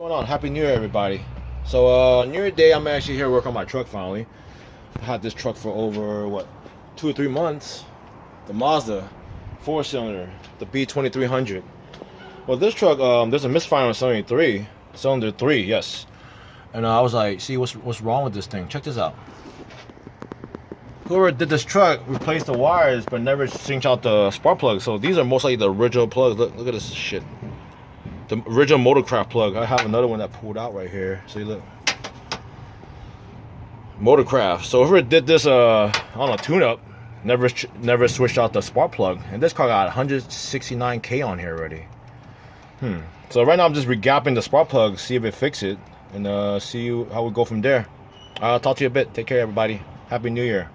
What's going on? Happy New Year, everybody. So, New Year Day, I'm actually here working on my truck finally. I had this truck for over, what, 2 or 3 months. The Mazda 4-cylinder, the B2300. Well, this truck, there's a misfire on cylinder 3, yes. And I was like, see, what's wrong with this thing? Check this out. Whoever did this truck replaced the wires, but never synced out the spark plugs. So these are most likely the original plugs. Look at this shit. The original Motorcraft plug. I have another one that pulled out right here. See, look. Motorcraft. So whoever did this, I don't know, tune-up, never switched out the spark plug. And this car got 169K on here already. So right now I'm just regapping the spark plug, see if it fixes it, and see how we go from there. I'll talk to you a bit. Take care, everybody. Happy New Year.